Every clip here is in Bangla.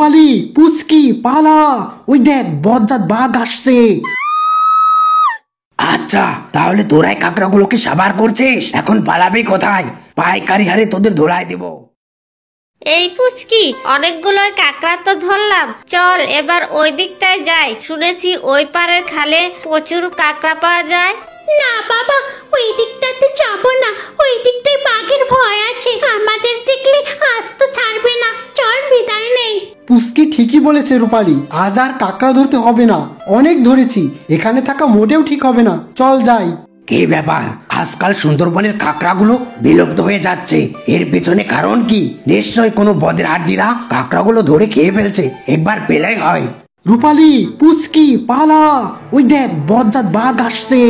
পালি পুচকি পালা, ওই দেখ বজ্জাত বাঘ আসছে। আচ্ছা তাহলে তোরাই কাঁকড়াগুলোকে সাবার করছিস, এখন পালাবি কোথায়? পাইকারি হারে তোদের ধোলাই দেব। এই পুচকি, অনেকগুলো কাঁকড়া তো ধরলাম, চল এবার ওই দিকটায় যাই, শুনেছি ওই পারের খালে প্রচুর কাঁকড়া পাওয়া যায়। না বাবা, ওই দিকটাতে যাবো না, ওই দিকটায় বাঘের ভয় আছে, আমাদের দেখলে আজ তো ছাড়বে না, চল বিদায় নেই। পুচকি ঠিকই বলেছে রূপালী, আজ আর কাঁকড়া ধরতে হবে না, অনেক ধরেছি, এখানে থাকা মোটেও ঠিক হবে না, চল যাই। কি ব্যাপার, আজকাল সুন্দরবনের কাঁকড়াগুলো বিলুপ্ত হয়ে যাচ্ছে, এর পেছনে কারণ কি? নিশ্চয়ই কোনো বদের হাড্ডিরা কাঁকড়াগুলো ধরে খেয়ে ফেলছে, একবার পেলেই হয়। রূপালী পুচকি পালা, ওই দেখ বজ্জাত বাঘ আসছে।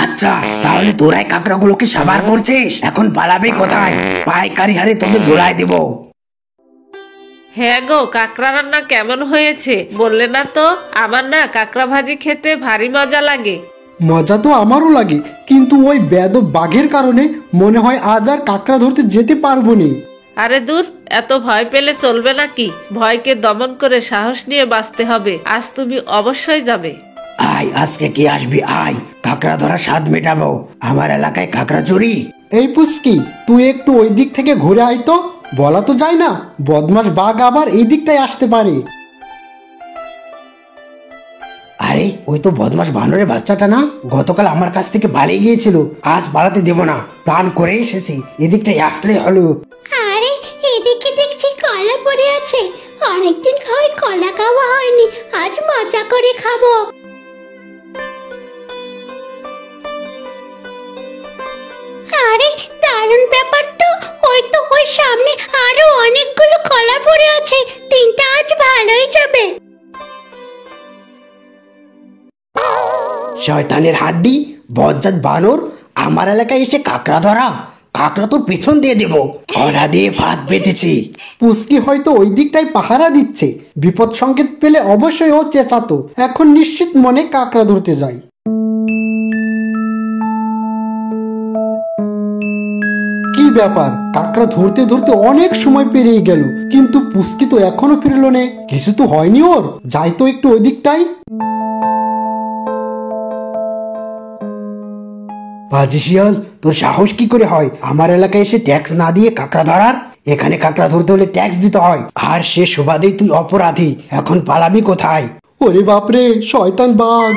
আচ্ছা তাহলে তোরাই কাঁকড়াগুলোকে সাবার করছিস, এখন পালাবি কোথায়? পাইকারি হারে তোদের ধোলাই দেব। হ্যাঁ গো, কাঁকড়া রান্না কেমন হয়েছে বললে না তো? আমার না কাঁকড়া ভাজি খেতে ভারী মজা লাগে। মজা তো আমারও লাগে, কিন্তু ওই বেয়াদব বাঘের কারণে মনে হয় আজ আর কাঁকড়া ধরতে যেতে পারবো না। আরে দূর, এত ভয় পেলে চলবে নাকি? ভয়কে দমন করে সাহস নিয়ে বাঁচতে হবে। আজ তুমি অবশ্যই যাবে। আয়, আজকে কি আসবি আয়, কাঁকড়া ধরা স্বাদ মেটাবো। আমার এলাকায় কাঁকড়া চুরি। এই পুচকি, তুই একটু ওই দিক থেকে ঘুরে আয় তো, বলা তো যায় না বদমাস বাঘ আবার এই দিকটায় আসতে পারে। আরে ওই তো বদমাস বানরের বাচ্চাটা না, গতকাল আমার কাছ থেকে পালিয়ে গিয়েছিল, আজ পালাতে দেব না, প্ল্যান করে এসেছি, এদিকটাই আসলে হলো। আরে এদিকে দেখছি কলা পড়ে আছে, অনেকদিন কলা খাওয়া হয়নি, আজ মজা করে খাবো। আরে দারুণ ব্যাপার তো, ওই সামনে আরো অনেকগুলো কলা পড়ে আছে, তিনটা আজ ভালোই যাবে। শয়তানের হাড্ডি, বজ্জাত বানর, আমার এলাকায় এসে কাঁকড়া ধরা, কাঁকড়া তো পেছন দিয়ে দেবো, কলা দিয়ে ভাত পেতেছি। পুচকি হয়তো ওই দিকটায় পাহারা দিচ্ছে, বিপদ সংকেত পেলে অবশ্যই ও চেঁচাতো, এখন নিশ্চিত মনে কাঁকড়া ধরতে যাই। কি ব্যাপার, কাঁকড়া ধরতে ধরতে অনেক সময় পেরিয়ে গেল, কিন্তু পুচকি তো এখনো ফিরলো না, কিছু তো হয়নি ওর, যাই তো একটু ওই দিকটায়। বাজি শিয়াল, তোর সাহস কি করে হয় আমার এলাকায় এসে ট্যাক্স না দিয়ে কাঁকড়া ধরার? এখানে কাঁকড়া ধরতে হলে ট্যাক্স দিতে হয়, আর সে সুবাদেই তুই অপরাধী, এখন পালাবি কোথায়? ওরে বাপরে, শয়তান বাঘ!